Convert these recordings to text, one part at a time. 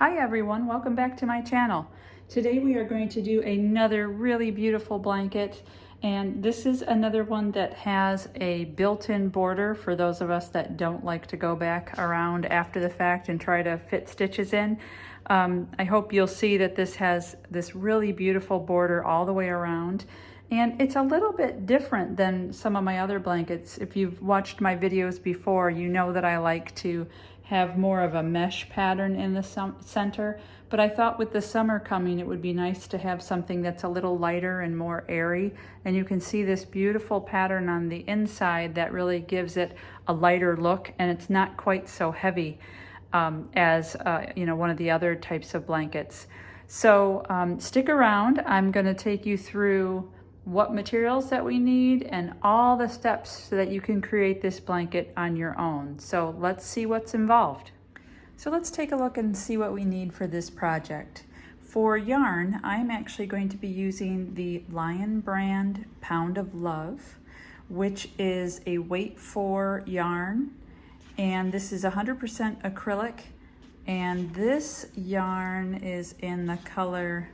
Hi everyone, welcome back to my channel. Today we are going to do another really beautiful blanket, and this is another one that has a built-in border for those of us that don't like to go back around after the fact and try to fit stitches in. I hope you'll see that this has this really beautiful border all the way around, and it's a little bit different than some of my other blankets. If you've watched my videos before, you know that I like to have more of a mesh pattern in the center, but I thought with the summer coming it would be nice to have something that's a little lighter and more airy, and you can see this beautiful pattern on the inside that really gives it a lighter look, and it's not quite so heavy as you know, one of the other types of blankets. So stick around. I'm going to take you through what materials that we need and all the steps so that you can create this blanket on your own. So let's see what's involved. So let's take a look and see what we need for this project. For yarn, I'm actually going to be using the Lion brand Pound of Love, which is a weight 4 yarn, and this is 100% acrylic, and this yarn is in the color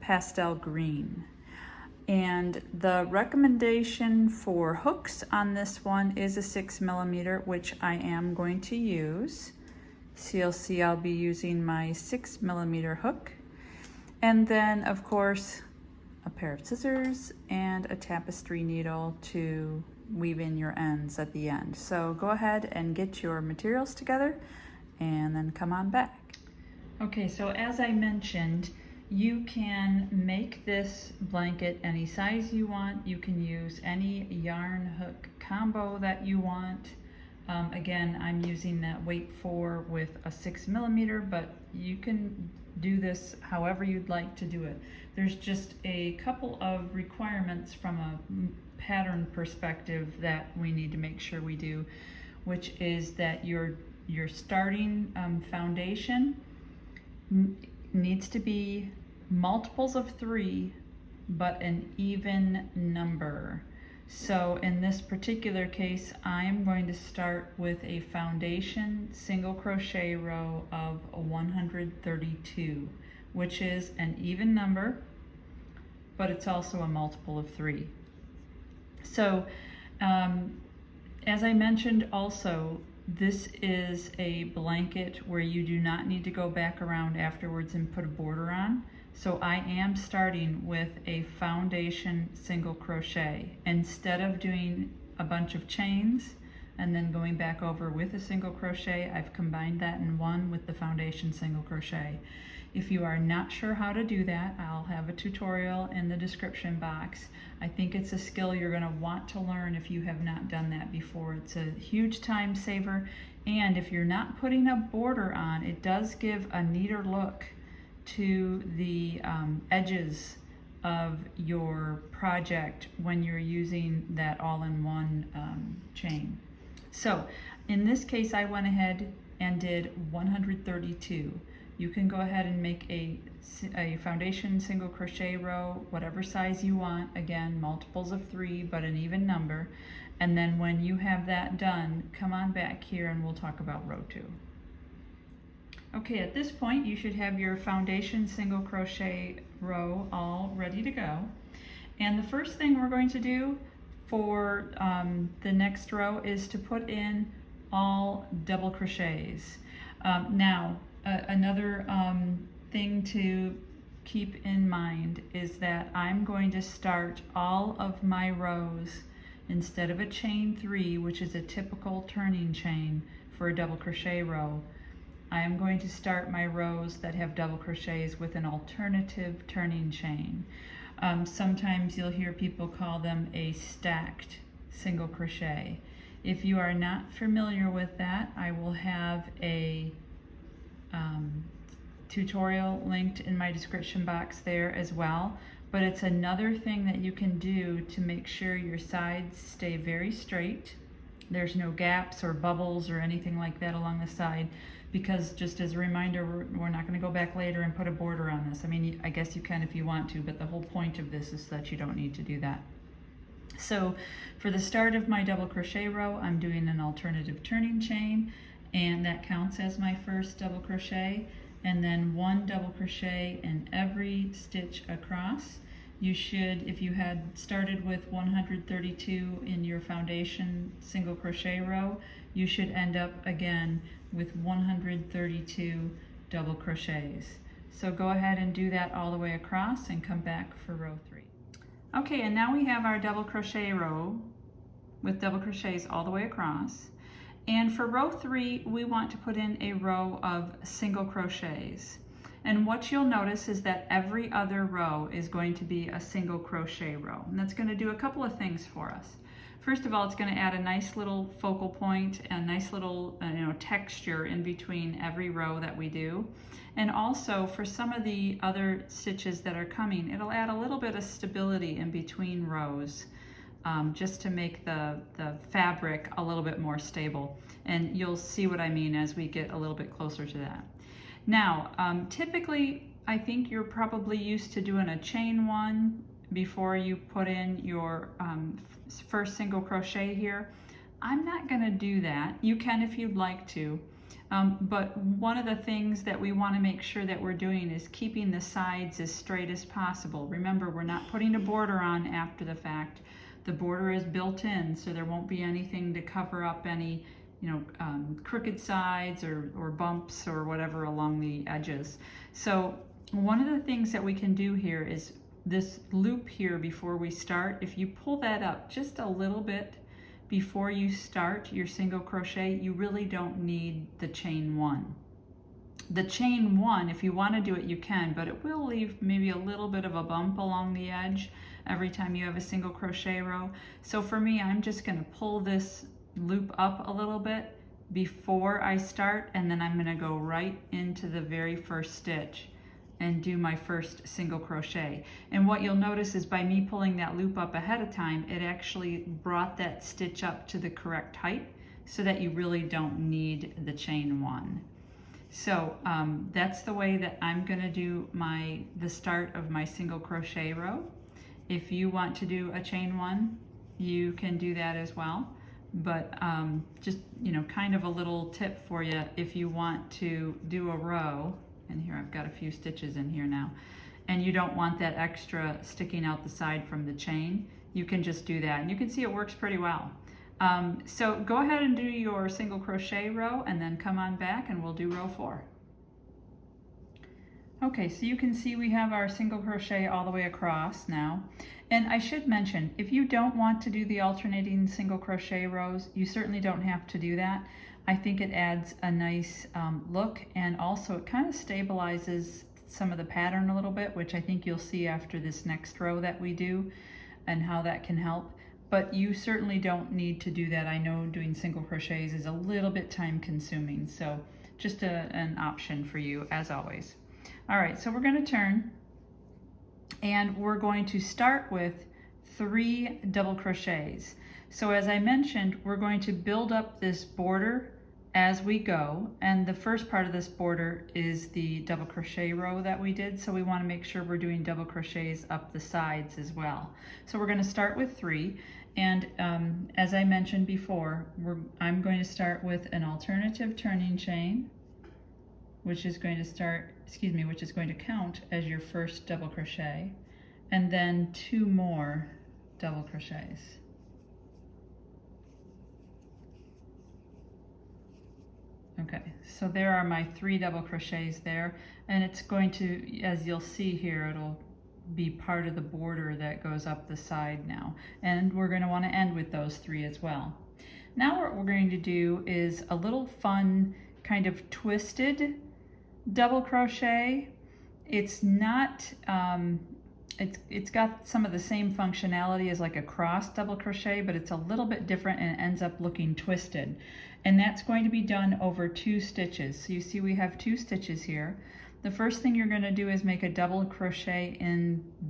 Pastel Green. And the recommendation for hooks on this one is a 6mm, which I am going to use. So you'll see I'll be using my 6mm hook. And then, of course, a pair of scissors and a tapestry needle to weave in your ends at the end. So go ahead and get your materials together and then come on back. Okay, so as I mentioned, you can make this blanket any size you want. You can use any yarn hook combo that you want. Again, I'm using that weight 4 with a 6mm, but you can do this however you'd like to do it. There's just a couple of requirements from a pattern perspective that we need to make sure we do, which is that your starting foundation needs to be multiples of 3, but an even number. So in this particular case, I'm going to start with a foundation single crochet row of 132, which is an even number, but it's also a multiple of 3. So as I mentioned also, this is a blanket where you do not need to go back around afterwards and put a border on. So I am starting with a foundation single crochet. Instead of doing a bunch of chains and then going back over with a single crochet, I've combined that in one with the foundation single crochet. If you are not sure how to do that, I'll have a tutorial in the description box. I think it's a skill you're going to want to learn if you have not done that before. It's a huge time saver, and if you're not putting a border on, it does give a neater look to the edges of your project when you're using that all-in-one chain. So in this case, I went ahead and did 132. You can go ahead and make a foundation single crochet row, whatever size you want. Again, multiples of 3, but an even number. And then when you have that done, come on back here and we'll talk about row 2. Okay, at this point you should have your foundation single crochet row all ready to go. And the first thing we're going to do for the next row is to put in all double crochets. Another thing to keep in mind is that I'm going to start all of my rows, instead of a chain 3, which is a typical turning chain for a double crochet row, I am going to start my rows that have double crochets with an alternative turning chain. Sometimes you'll hear people call them a stacked single crochet. If you are not familiar with that, I will have a tutorial linked in my description box there as well. But it's another thing that you can do to make sure your sides stay very straight. There's no gaps or bubbles or anything like that along the side, because just as a reminder, we're not going to go back later and put a border on this. I mean, I guess you can if you want to, but the whole point of this is that you don't need to do that. So for the start of my double crochet row, I'm doing an alternative turning chain, and that counts as my first double crochet. and then 1 double crochet in every stitch across. You should, if you had started with 132 in your foundation single crochet row, you should end up again with 132 double crochets. So go ahead and do that all the way across and come back for row 3. Okay, and now we have our double crochet row with double crochets all the way across. And for row 3, we want to put in a row of single crochets. And what you'll notice is that every other row is going to be a single crochet row. And that's going to do a couple of things for us. First of all, it's going to add a nice little focal point and a nice little texture in between every row that we do. And also for some of the other stitches that are coming, it'll add a little bit of stability in between rows, just to make the fabric a little bit more stable. And you'll see what I mean as we get a little bit closer to that. Now, typically, I think you're probably used to doing a chain 1 before you put in your first single crochet here. I'm not going to do that. You can if you'd like to. But one of the things that we want to make sure that we're doing is keeping the sides as straight as possible. Remember, we're not putting a border on after the fact. The border is built in, so there won't be anything to cover up any crooked sides or bumps or whatever along the edges. So one of the things that we can do here is this loop here before we start. If you pull that up just a little bit before you start your single crochet, you really don't need the chain 1. The chain 1, if you want to do it, you can, but it will leave maybe a little bit of a bump along the edge every time you have a single crochet row. So for me, I'm just going to pull this loop up a little bit before I start, and then I'm going to go right into the very first stitch and do my first single crochet. And what you'll notice is by me pulling that loop up ahead of time, it actually brought that stitch up to the correct height so that you really don't need the chain 1. So that's the way that I'm going to do the start of my single crochet row. If you want to do a chain 1, you can do that as well. But just kind of a little tip for you, if you want to do a row, and here I've got a few stitches in here now, and you don't want that extra sticking out the side from the chain, you can just do that, and you can see it works pretty well. So go ahead and do your single crochet row and then come on back and we'll do row 4. Okay, so you can see we have our single crochet all the way across now. And I should mention, if you don't want to do the alternating single crochet rows, you certainly don't have to do that. I think it adds a nice look, and also it kind of stabilizes some of the pattern a little bit, which I think you'll see after this next row that we do and how that can help. But you certainly don't need to do that. I know doing single crochets is a little bit time consuming, so just an option for you as always. All right, so we're going to turn and we're going to start with 3 double crochets. So as I mentioned, we're going to build up this border as we go, and the first part of this border is the double crochet row that we did, so we want to make sure we're doing double crochets up the sides as well. So we're going to start with 3, and as I mentioned before, I'm going to start with an alternative turning chain, which is going to count as your first double crochet, and then 2 more double crochets. Okay, so there are my 3 double crochets there, and it's going to, as you'll see here, it'll be part of the border that goes up the side now, and we're going to want to end with those 3 as well. Now what we're going to do is a little fun kind of twisted double crochet. It's not it's got some of the same functionality as like a cross double crochet, but it's a little bit different and it ends up looking twisted. And that's going to be done over 2 stitches. So you see we have 2 stitches here. The first thing you're going to do is make a double crochet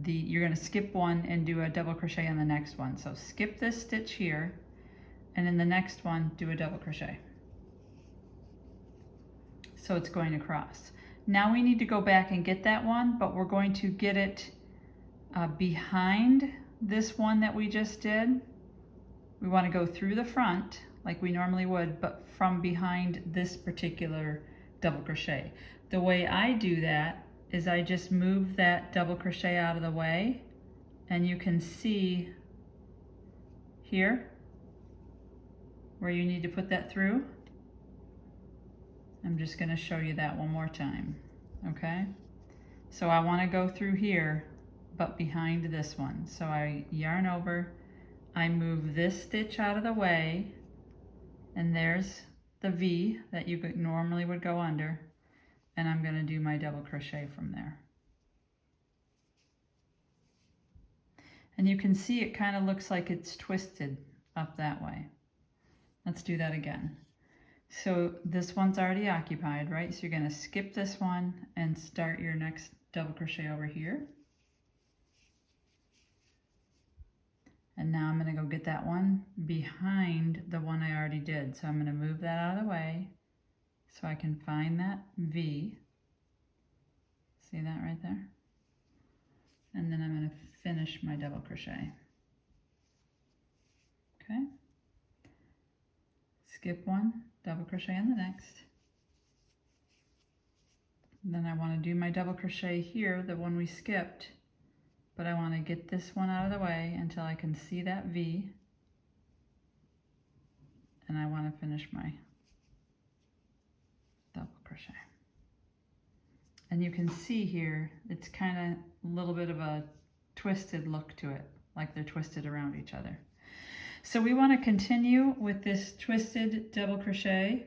you're going to skip one and do a double crochet on the next one. So skip this stitch here, and in the next one do a double crochet. So it's going across. Now we need to go back and get that one, but we're going to get it behind this one that we just did. We want to go through the front like we normally would, but from behind this particular double crochet. the way I do that is I just move that double crochet out of the way, and you can see here where you need to put that through. I'm just going to show you that one more time, okay? So I want to go through here, but behind this one. So I yarn over, I move this stitch out of the way, and there's the V that you normally would go under, and I'm going to do my double crochet from there. And you can see it kind of looks like it's twisted up that way. Let's do that again. So this one's already occupied, right? So you're going to skip this one and start your next double crochet over here. And now I'm going to go get that one behind the one I already did. So I'm going to move that out of the way so I can find that V. See that right there? And then I'm going to finish my double crochet. Okay. Skip one, double crochet in the next. And then I want to do my double crochet here, the one we skipped, but I want to get this one out of the way until I can see that V, and I want to finish my double crochet. And you can see here, it's kind of a little bit of a twisted look to it, like they're twisted around each other. So we want to continue with this twisted double crochet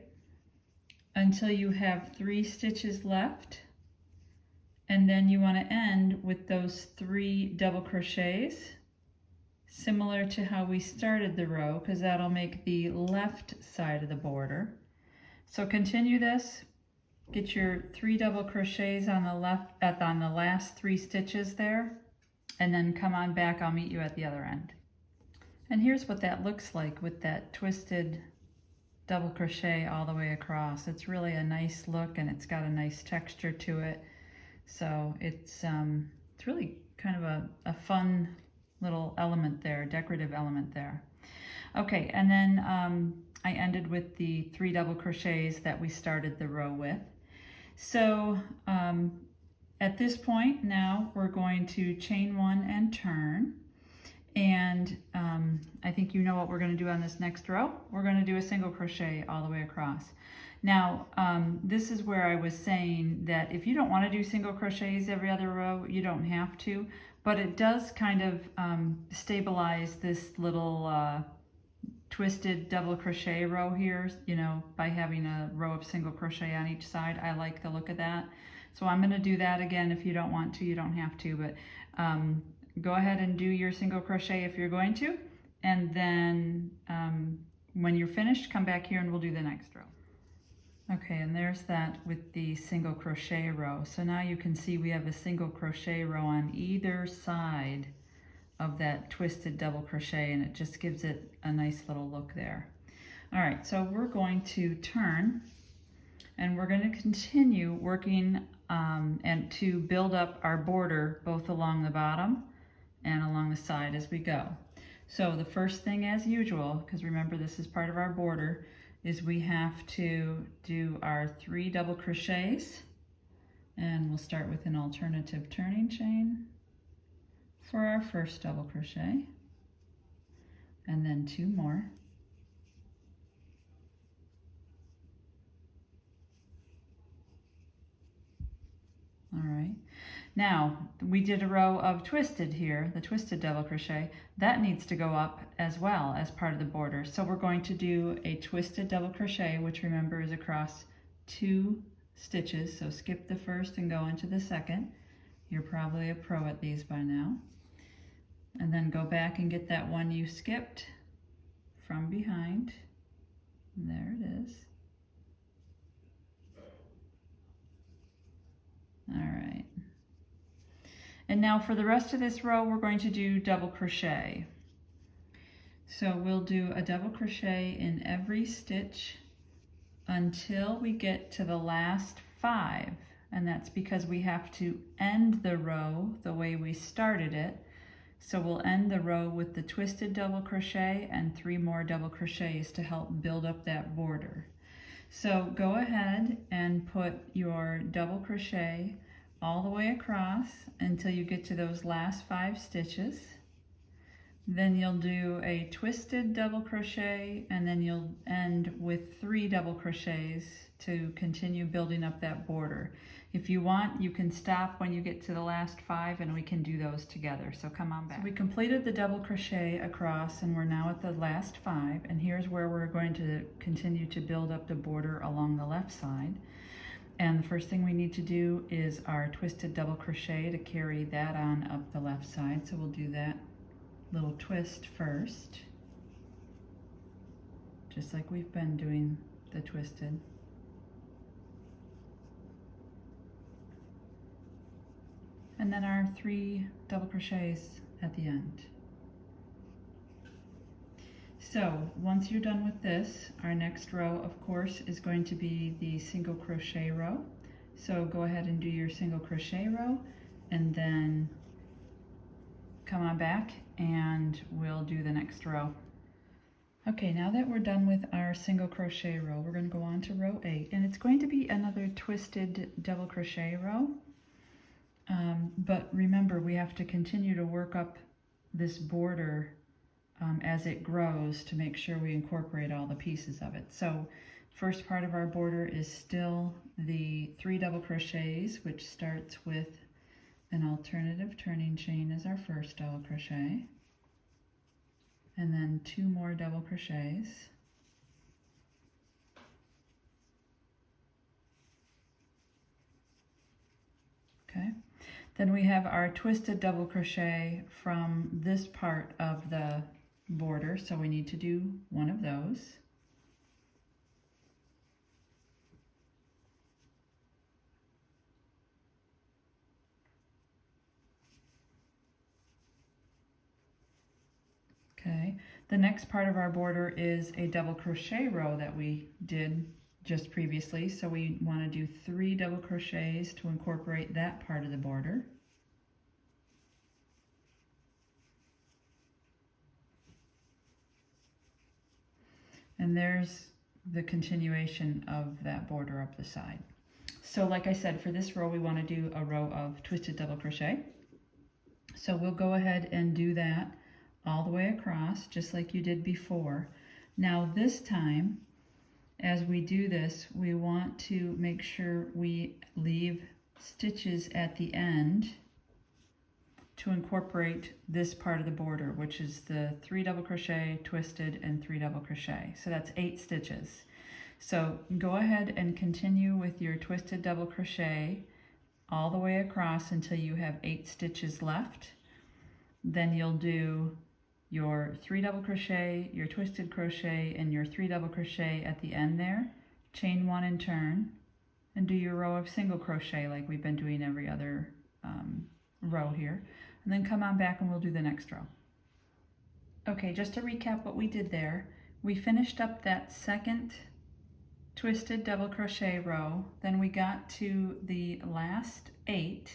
until you have 3 stitches left, and then you want to end with those 3 double crochets, similar to how we started the row, because that'll make the left side of the border. So continue this, get your 3 double crochets on the left, on the last 3 stitches there, and then come on back. I'll meet you at the other end. And here's what that looks like with that twisted double crochet all the way across. It's really a nice look, and it's got a nice texture to it. So it's really kind of a fun little element there, decorative element there. Okay, and then I ended with the 3 double crochets that we started the row with. So at this point now we're going to chain 1 and turn. And I think you know what we're going to do on this next row. We're going to do a single crochet all the way across. Now, this is where I was saying that if you don't want to do single crochets every other row, you don't have to, but it does kind of stabilize this little twisted double crochet row here, you know, by having a row of single crochet on each side. I like the look of that. So I'm going to do that again. If you don't want to, you don't have to, but go ahead and do your single crochet if you're going to, and then when you're finished, come back here and we'll do the next row. Okay, and there's that with the single crochet row. So now you can see we have a single crochet row on either side of that twisted double crochet, and it just gives it a nice little look there. All right, so we're going to turn, and we're going to continue working and to build up our border both along the bottom and along the side as we go. So the first thing, as usual, because remember this is part of our border, is we have to do our 3 double crochets, and we'll start with an alternative turning chain for our first double crochet, and then 2 more. All right, now we did a row of twisted here, the twisted double crochet. That needs to go up as well as part of the border. So we're going to do a twisted double crochet, which remember is across 2 stitches. So skip the first and go into the second. You're probably a pro at these by now. And then go back and get that one you skipped from behind. There it is. All right. And now for the rest of this row, we're going to do double crochet. So we'll do a double crochet in every stitch until we get to the last 5. And that's because we have to end the row the way we started it. So we'll end the row with the twisted double crochet and 3 more double crochets to help build up that border. So go ahead and put your double crochet all the way across until you get to those last 5 stitches. Then you'll do a twisted double crochet, and then you'll end with 3 double crochets to continue building up that border. If you want, you can stop when you get to the last 5 and we can do those together. So come on back. So we completed the double crochet across and we're now at the last 5, and here's where we're going to continue to build up the border along the left side. And the first thing we need to do is our twisted double crochet to carry that on up the left side. So we'll do that little twist first, just like we've been doing the twisted. And then our 3 double crochets at the end. So once you're done with this, our next row, of course, is going to be the single crochet row. So go ahead and do your single crochet row, and then come on back and we'll do the next row. Okay, now that we're done with our single crochet row, we're going to go on to row 8, and it's going to be another twisted double crochet row. But remember, we have to continue to work up this border as it grows to make sure we incorporate all the pieces of it. So first part of our border is still the 3 double crochets, which starts with an alternative turning chain as our first double crochet, and then 2 more double crochets, okay. Then we have our twisted double crochet from this part of the border, so we need to do 1 of those. Okay, the next part of our border is a double crochet row that we did just previously, so we want to do 3 double crochets to incorporate that part of the border. And there's the continuation of that border up the side. So like I said, for this row we want to do a row of twisted double crochet. So we'll go ahead and do that all the way across, just like you did before. Now this time, as we do this, we want to make sure we leave stitches at the end to incorporate this part of the border, which is the 3 double crochet, twisted, and 3 double crochet. So that's 8 stitches. So go ahead and continue with your twisted double crochet all the way across until you have 8 stitches left. Then you'll do your 3 double crochet, your twisted crochet, and your 3 double crochet at the end there, chain 1 and turn, and do your row of single crochet like we've been doing every other row here, and then come on back and we'll do the next row. Okay, just to recap what we did there, we finished up that second twisted double crochet row, then we got to the last 8,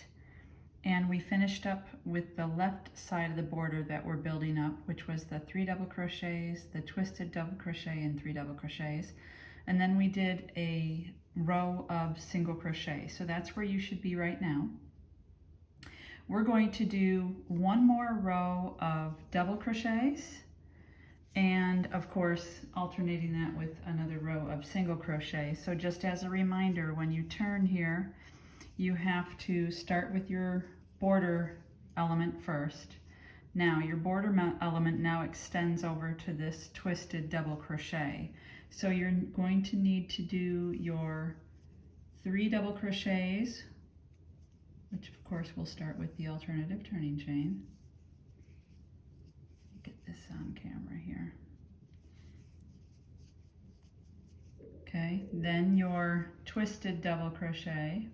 and we finished up with the left side of the border that we're building up, which was the 3 double crochets, the twisted double crochet, and 3 double crochets. And then we did a row of single crochet. So that's where you should be right now. We're going to do 1 more row of double crochets, and of course alternating that with another row of single crochet. So just as a reminder, when you turn here, you have to start with your border element first. Now your border element now extends over to this twisted double crochet. So you're going to need to do your 3 double crochets, which of course we'll start with the alternative turning chain. Get this on camera here. Okay, then your twisted double crochet,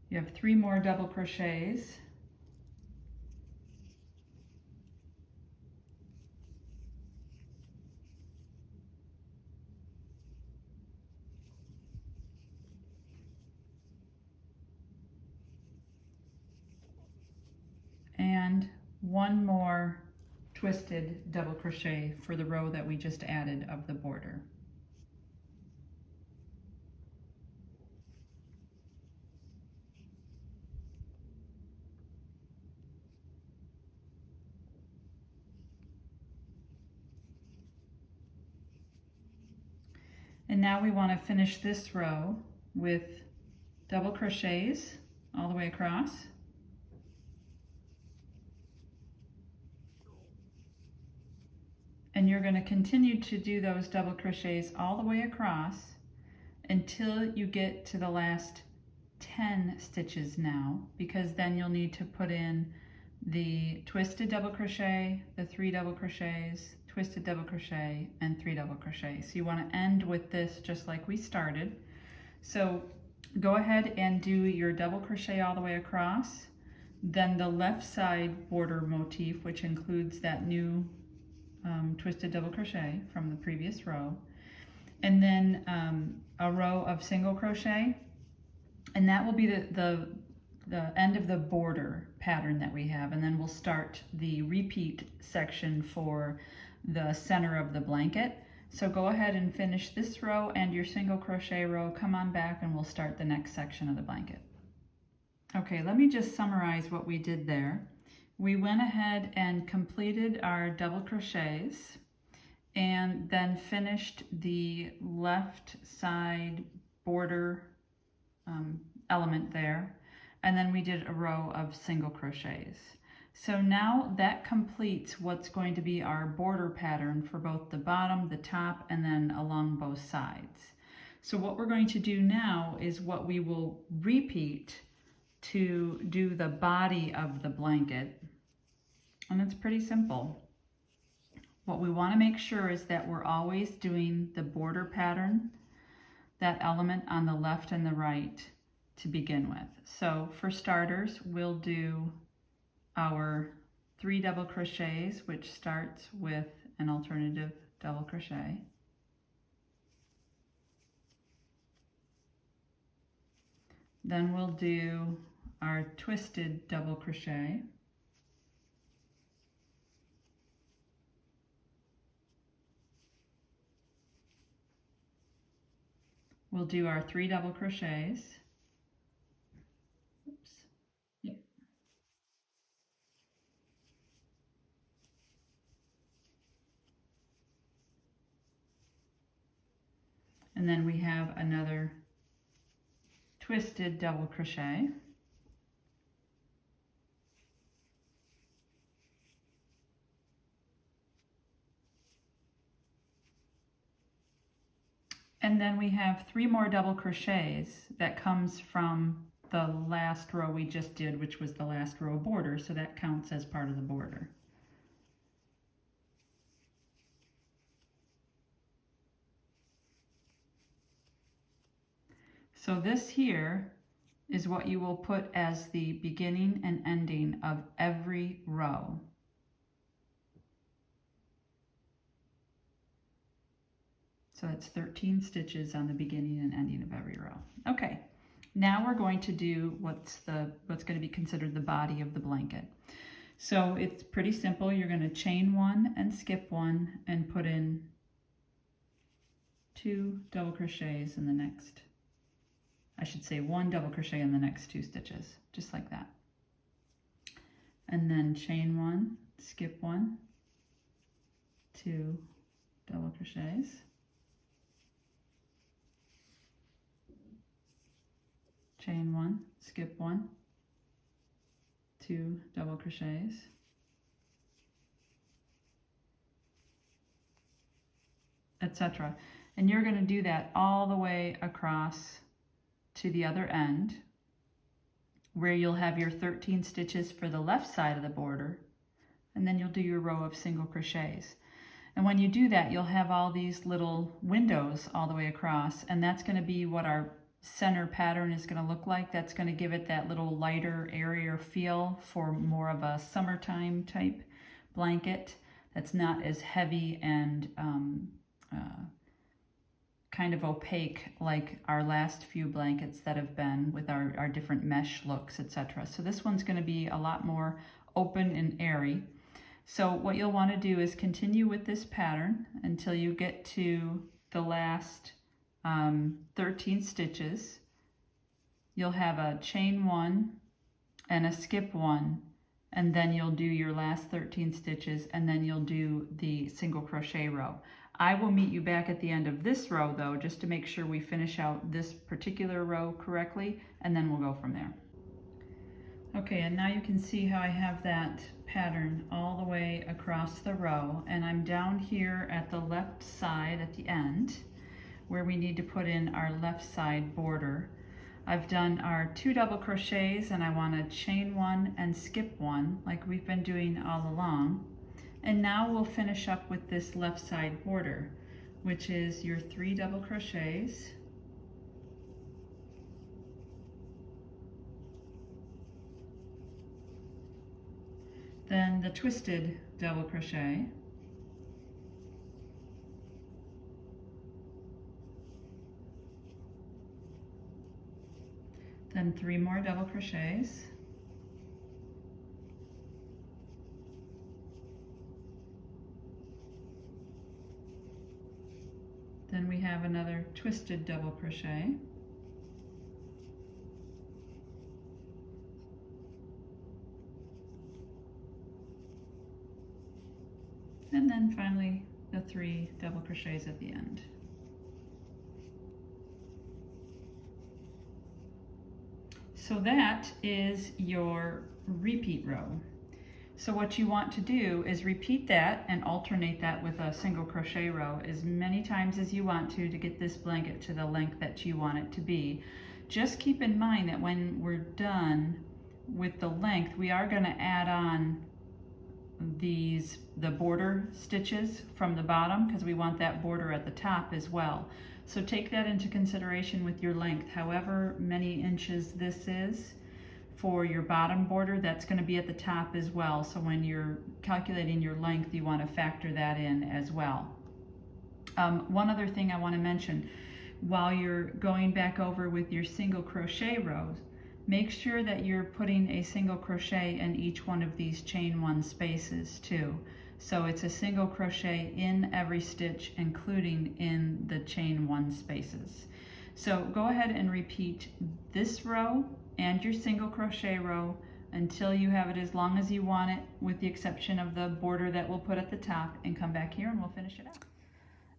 you have 3 more double crochets, one more twisted double crochet for the row that we just added of the border. And now we want to finish this row with double crochets all the way across. And you're going to continue to do those double crochets all the way across until you get to the last 10 stitches now, because then you'll need to put in the twisted double crochet, the 3 double crochets, twisted double crochet, and 3 double crochets. So you want to end with this just like we started. So go ahead and do your double crochet all the way across, then the left side border motif, which includes that new twisted double crochet from the previous row, and then a row of single crochet, and that will be the end of the border pattern that we have, and then we'll start the repeat section for the center of the blanket. So go ahead and finish this row and your single crochet row, come on back, and we'll start the next section of the blanket. Okay, let me just summarize what we did there. We went ahead and completed our double crochets and then finished the left side border element there, and then we did a row of single crochets. So now that completes what's going to be our border pattern for both the bottom, the top, and then along both sides. So what we're going to do now is what we will repeat to do the body of the blanket, and it's pretty simple. What we want to make sure is that we're always doing the border pattern, that element on the left and the right to begin with. So for starters, we'll do our 3 double crochets, which starts with an alternative double crochet. Then we'll do our twisted double crochet. We'll do our 3 double crochets. Oops. Yep. And then we have another twisted double crochet. And then we have 3 more double crochets that comes from the last row we just did, which was the last row border, so that counts as part of the border. So this here is what you will put as the beginning and ending of every row. So that's 13 stitches on the beginning and ending of every row. Okay, now we're going to do what's going to be considered the body of the blanket. So it's pretty simple. You're going to chain 1 and skip 1 and put in 2 double crochets in the next, I should say 1 double crochet in the next 2 stitches, just like that. And then chain 1, skip 1, 2 double crochets. Chain 1, skip 1, 2 double crochets, etc. And you're going to do that all the way across to the other end, where you'll have your 13 stitches for the left side of the border, and then you'll do your row of single crochets. And when you do that, you'll have all these little windows all the way across, and that's going to be what our center pattern is going to look like. That's going to give it that little lighter, airier feel for more of a summertime type blanket that's not as heavy and kind of opaque like our last few blankets that have been with our different mesh looks, etc. So this one's going to be a lot more open and airy. So what you'll want to do is continue with this pattern until you get to the last 13 stitches. You'll have a chain 1 and a skip 1, and then you'll do your last 13 stitches, and then you'll do the single crochet row. I will meet you back at the end of this row though, just to make sure we finish out this particular row correctly, and then we'll go from there. Okay, and now you can see how I have that pattern all the way across the row, and I'm down here at the left side at the end where we need to put in our left side border. I've done our 2 double crochets, and I want to chain 1 and skip 1 like we've been doing all along. And now we'll finish up with this left side border, which is your 3 double crochets, then the twisted double crochet, then 3 more double crochets, then we have another twisted double crochet, and then finally the 3 double crochets at the end. So that is your repeat row. So what you want to do is repeat that and alternate that with a single crochet row as many times as you want to get this blanket to the length that you want it to be. Just keep in mind that when we're done with the length, we are going to add on the border stitches from the bottom, because we want that border at the top as well. So take that into consideration with your length. However many inches this is for your bottom border, that's going to be at the top as well. So when you're calculating your length, you want to factor that in as well. One other thing I want to mention, while you're going back over with your single crochet rows, make sure that you're putting a single crochet in each one of these chain 1 spaces too. So it's a single crochet in every stitch, including in the chain 1 spaces. So go ahead and repeat this row and your single crochet row until you have it as long as you want it, with the exception of the border that we'll put at the top, and come back here and we'll finish it out.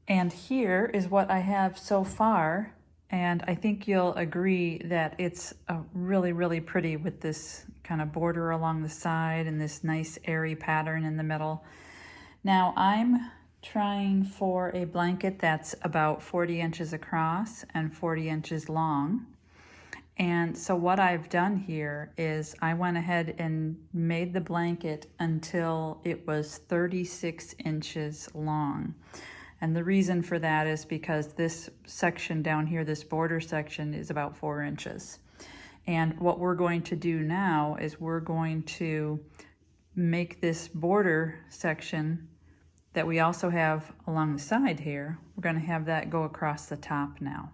And here is what I have so far, and I think you'll agree that it's really, really pretty with this kind of border along the side and this nice airy pattern in the middle. Now I'm trying for a blanket that's about 40 inches across and 40 inches long. And so what I've done here is I went ahead and made the blanket until it was 36 inches long. And the reason for that is because this section down here, this border section, is about 4 inches. And what we're going to do now is we're going to make this border section that we also have along the side here, we're going to have that go across the top now.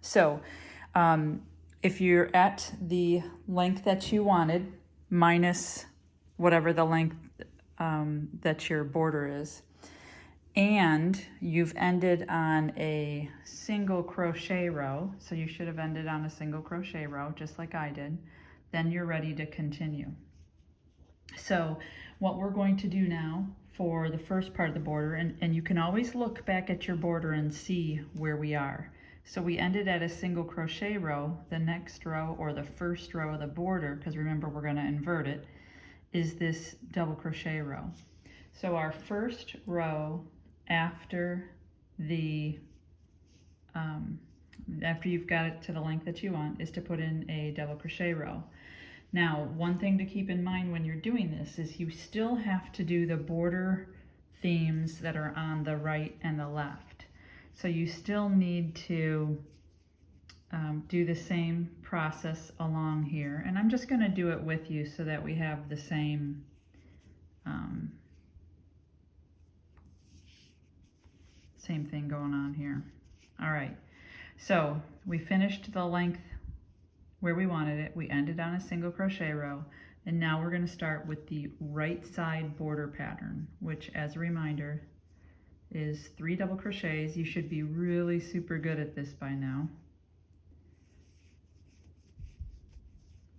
So if you're at the length that you wanted, minus whatever the length that your border is, and you've ended on a single crochet row, so you should have ended on a single crochet row just like I did, then you're ready to continue. So what we're going to do now for the first part of the border, and you can always look back at your border and see where we are. So we ended at a single crochet row. The next row, or the first row of the border, because remember we're going to invert it, is this double crochet row. So our first row after the after you've got it to the length that you want is to put in a double crochet row. Now, one thing to keep in mind when you're doing this is you still have to do the border themes that are on the right and the left. So you still need to do the same process along here. And I'm just going to do it with you so that we have the same same thing going on here. All right, so we finished the length where we wanted it. We ended on a single crochet row. And now we're going to start with the right side border pattern, which, as a reminder, is 3 double crochets. You should be really super good at this by now.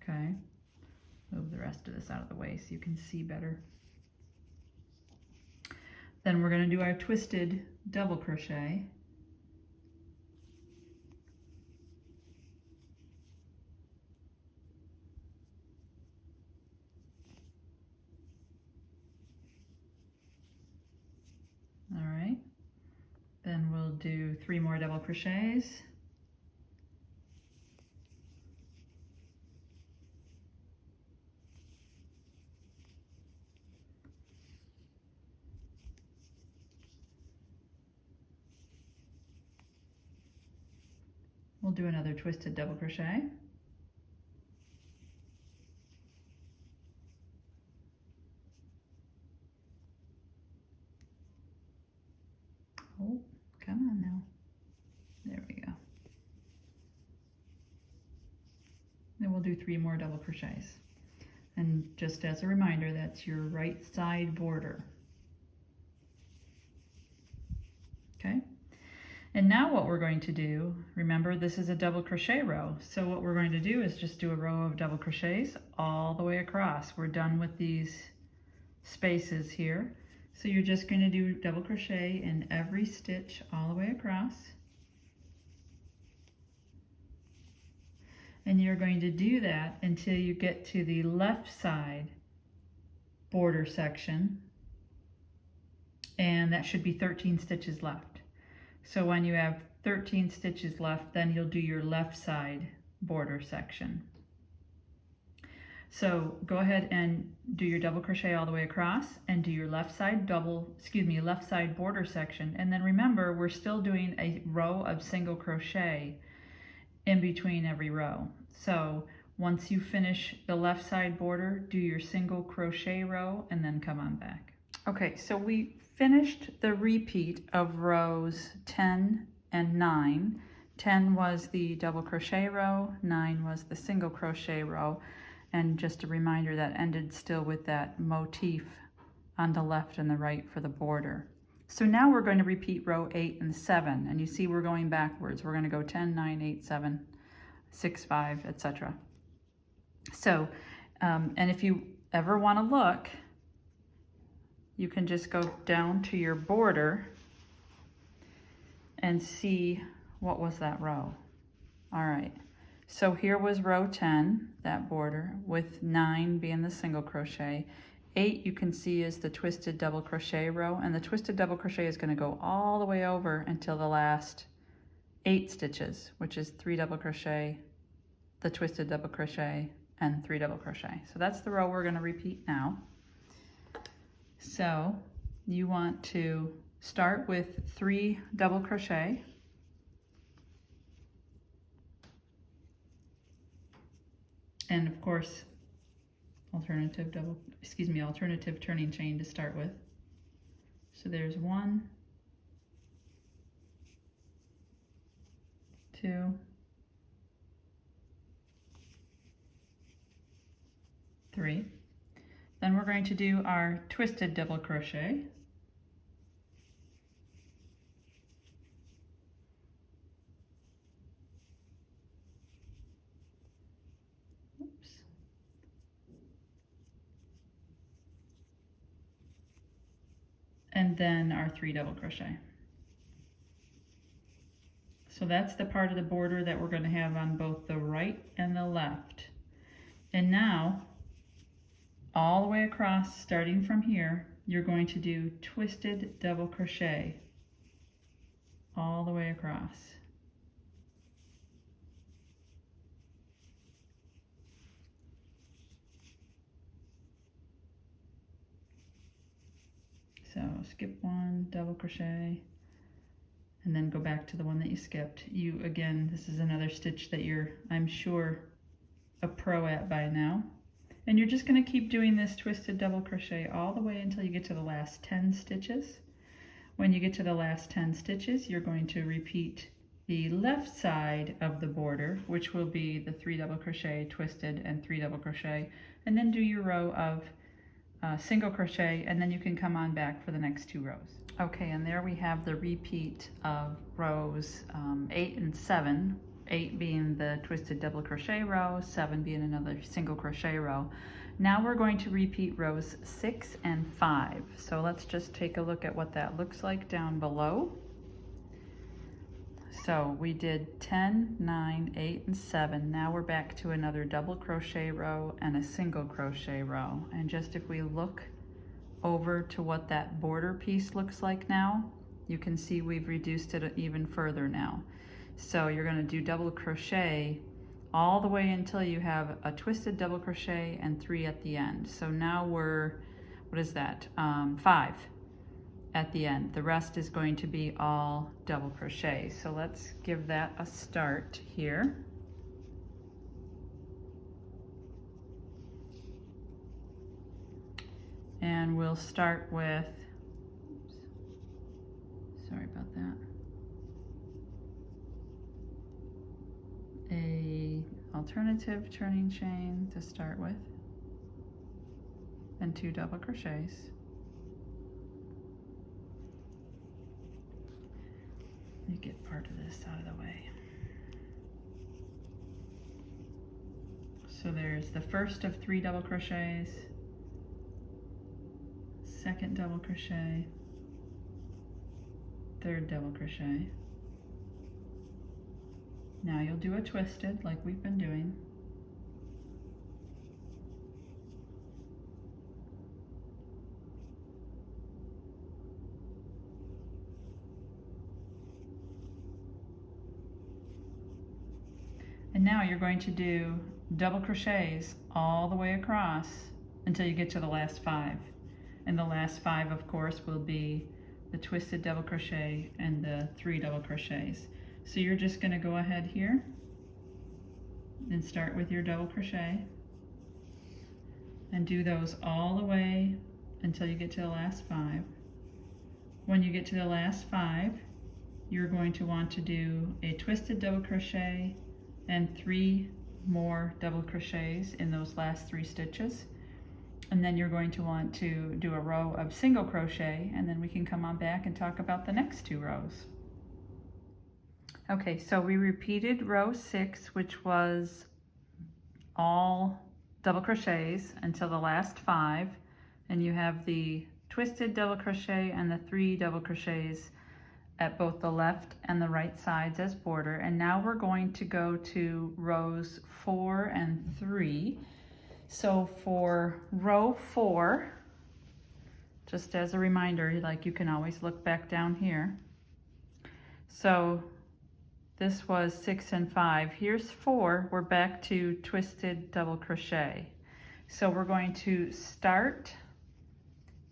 Okay, move the rest of this out of the way so you can see better. Then we're going to do our twisted double crochet. All right, then we'll do 3 more double crochets. We'll do another twisted double crochet. Oh, come on now. There we go. Then we'll do 3 more double crochets. And just as a reminder, that's your right side border. Okay? And now what we're going to do, remember this is a double crochet row. So what we're going to do is just do a row of double crochets all the way across. We're done with these spaces here. So you're just going to do double crochet in every stitch all the way across. And you're going to do that until you get to the left side border section. And that should be 13 stitches left. So when you have 13 stitches left, then you'll do your left side border section. So go ahead and do your double crochet all the way across and do your left side left side border section. And then remember, we're still doing a row of single crochet in between every row. So once you finish the left side border, do your single crochet row and then come on back. Okay, so we finished the repeat of rows 10 and 9. 10 was the double crochet row, 9 was the single crochet row, and just a reminder that ended still with that motif on the left and the right for the border. So now we're going to repeat row 8 and 7, and you see we're going backwards. We're going to go 10, 9, 8, 7, 6, 5, etc. So, and if you ever want to look, you can just go down to your border and see what was that row. All right, so here was row 10, that border, with 9 being the single crochet. 8 you can see is the twisted double crochet row, and the twisted double crochet is going to go all the way over until the last 8 stitches, which is 3 double crochet, the twisted double crochet, and 3 double crochet. So that's the row we're going to repeat now. So you want to start with 3 double crochet, and of course alternative turning chain to start with. So there's 1, 2, 3. Then we're going to do our twisted double crochet. Oops. And then our 3 double crochet. So that's the part of the border that we're going to have on both the right and the left. And now, all the way across, starting from here, you're going to do twisted double crochet all the way across. So skip 1, double crochet, and then go back to the one that you skipped. Again, this is another stitch that you're, I'm sure, a pro at by now. And you're just going to keep doing this twisted double crochet all the way until you get to the last 10 stitches. When you get to the last 10 stitches, you're going to repeat the left side of the border, which will be the 3 double crochet, twisted, and 3 double crochet, and then do your row of single crochet, and then you can come on back for the next 2 rows. Okay, and there we have the repeat of rows 8 and 7, 8 being the twisted double crochet row, 7 being another single crochet row. Now we're going to repeat rows 6 and 5. So let's just take a look at what that looks like down below. So we did 10, 9, 8, and 7. Now we're back to another double crochet row and a single crochet row. And just if we look over to what that border piece looks like now, you can see we've reduced it even further now. So you're going to do double crochet all the way until you have a twisted double crochet and 3 at the end. So now we're, what is that? 5 at the end. The rest is going to be all double crochet. So let's give that a start here. And we'll start with, oops, sorry about that, a alternative turning chain to start with, and 2 double crochets. Let me get part of this out of the way. So there's the first of 3 double crochets, second double crochet, third double crochet. Now you'll do a twisted like we've been doing. And now you're going to do double crochets all the way across until you get to the last 5. And the last 5, of course, will be the twisted double crochet and the 3 double crochets. So you're just going to go ahead here and start with your double crochet and do those all the way until you get to the last 5. When you get to the last 5, you're going to want to do a twisted double crochet and 3 more double crochets in those last 3 stitches. And then you're going to want to do a row of single crochet, and then we can come on back and talk about the next 2 rows. Okay, so we repeated row 6, which was all double crochets until the last 5, and you have the twisted double crochet and the 3 double crochets at both the left and the right sides as border. And now we're going to go to rows 4 and 3. So for row 4, just as a reminder, like you can always look back down here. So this was 6 and 5. Here's 4. We're back to twisted double crochet. So we're going to start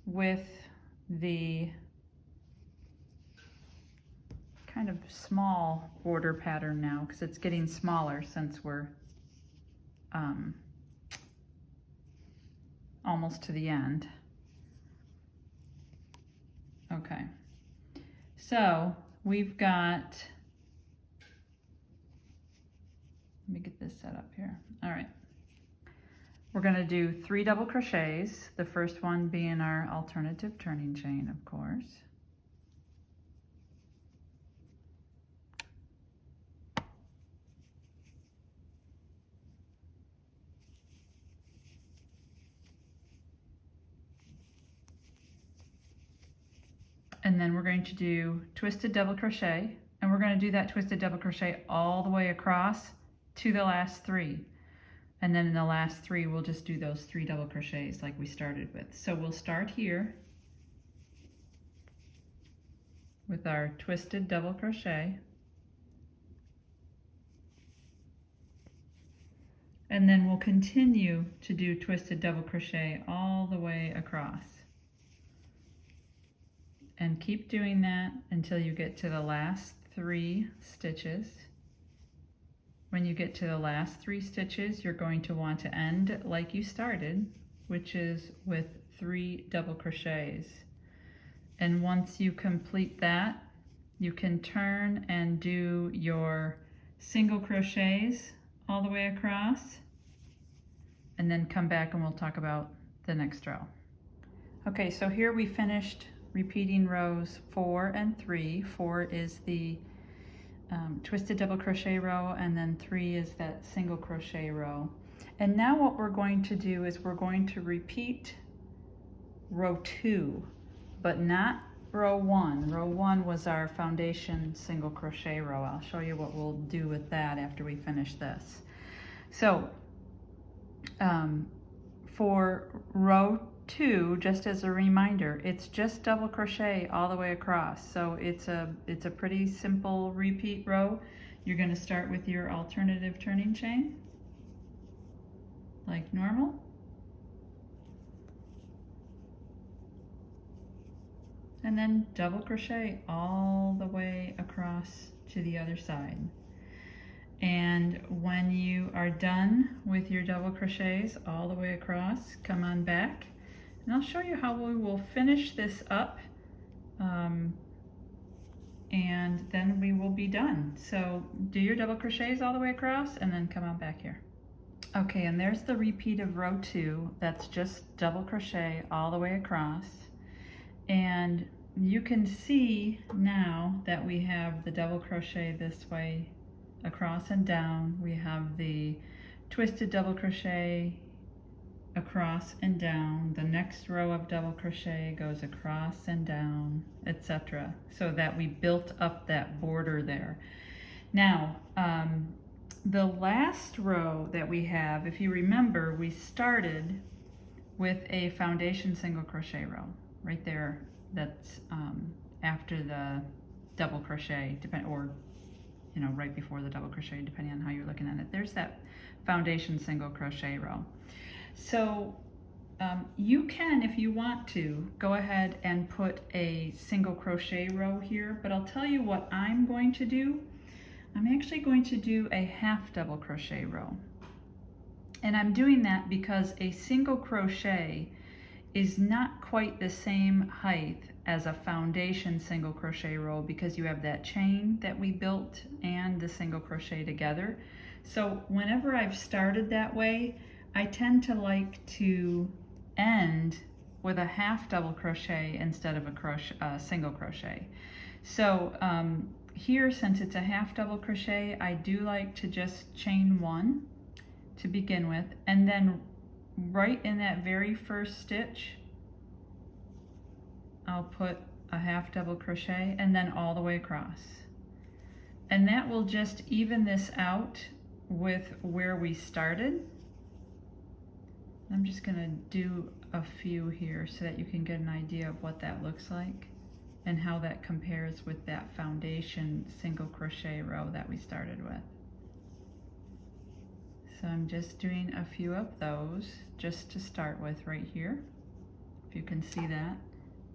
with the kind of small border pattern now, because it's getting smaller since we're almost to the end. Okay, so we've got, let me get this set up here. All right, we're going to do 3 double crochets, the first one being our alternative turning chain, of course. And then we're going to do twisted double crochet, and we're going to do that twisted double crochet all the way across to the last 3. And then in the last 3, we'll just do those 3 double crochets like we started with. So we'll start here with our twisted double crochet. And then we'll continue to do twisted double crochet all the way across. And keep doing that until you get to the last 3 stitches. When you get to the last 3 stitches, you're going to want to end like you started, which is with 3 double crochets. And once you complete that, you can turn and do your single crochets all the way across, and then come back and we'll talk about the next row. Okay, so here we finished repeating rows 4 and 3. 4 is the twisted double crochet row, and then 3 is that single crochet row. And now what we're going to do is we're going to repeat row 2, but not row 1. Row 1 was our foundation single crochet row. I'll show you what we'll do with that after we finish this. So for row 2, just as a reminder, it's just double crochet all the way across. So it's a pretty simple repeat row. You're going to start with your alternative turning chain like normal. And then double crochet all the way across to the other side. And when you are done with your double crochets all the way across, come on back and I'll show you how we will finish this up, and then we will be done. So do your double crochets all the way across and then come on back here. Okay, and there's the repeat of row 2. That's just double crochet all the way across. And you can see now that we have the double crochet this way across and down. We have the twisted double crochet across and down. The next row of double crochet goes across and down, etc. So that we built up that border there. Now, the last row that we have, if you remember, we started with a foundation single crochet row right there. That's after the double crochet, or right before the double crochet, depending on how you're looking at it. There's that foundation single crochet row. So you can, if you want to, go ahead and put a single crochet row here, but I'll tell you what I'm going to do. I'm actually going to do a half double crochet row. And I'm doing that because a single crochet is not quite the same height as a foundation single crochet row, because you have that chain that we built and the single crochet together. So whenever I've started that way, I tend to like to end with a half double crochet instead of a single crochet. So here, since it's a half double crochet, I do like to just chain 1 to begin with, and then right in that very first stitch I'll put a half double crochet and then all the way across, and that will just even this out with where we started. I'm just going to do a few here so that you can get an idea of what that looks like and how that compares with that foundation single crochet row that we started with. So I'm just doing a few of those just to start with right here, if you can see that.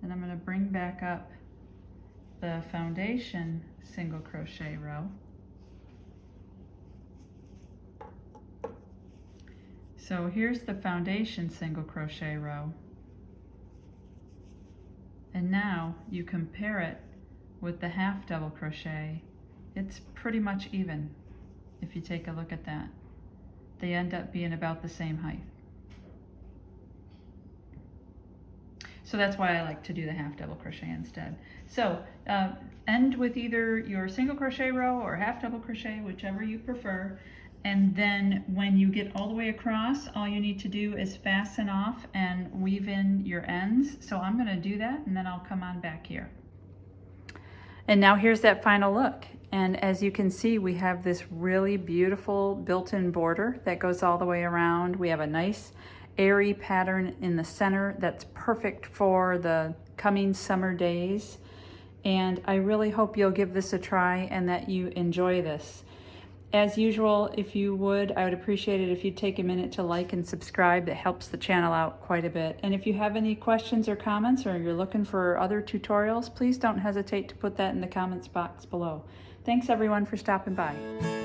And I'm going to bring back up the foundation single crochet row. So here's the foundation single crochet row. And now you compare it with the half double crochet. It's pretty much even if you take a look at that. They end up being about the same height. So that's why I like to do the half double crochet instead. So end with either your single crochet row or half double crochet, whichever you prefer. And then when you get all the way across, all you need to do is fasten off and weave in your ends. So I'm going to do that, and then I'll come on back here. And now here's that final look. And as you can see, we have this really beautiful built-in border that goes all the way around. We have a nice airy pattern in the center that's perfect for the coming summer days. And I really hope you'll give this a try and that you enjoy this. As usual, if you would, I would appreciate it if you'd take a minute to like and subscribe. That helps the channel out quite a bit. And if you have any questions or comments, or you're looking for other tutorials, please don't hesitate to put that in the comments box below. Thanks everyone for stopping by.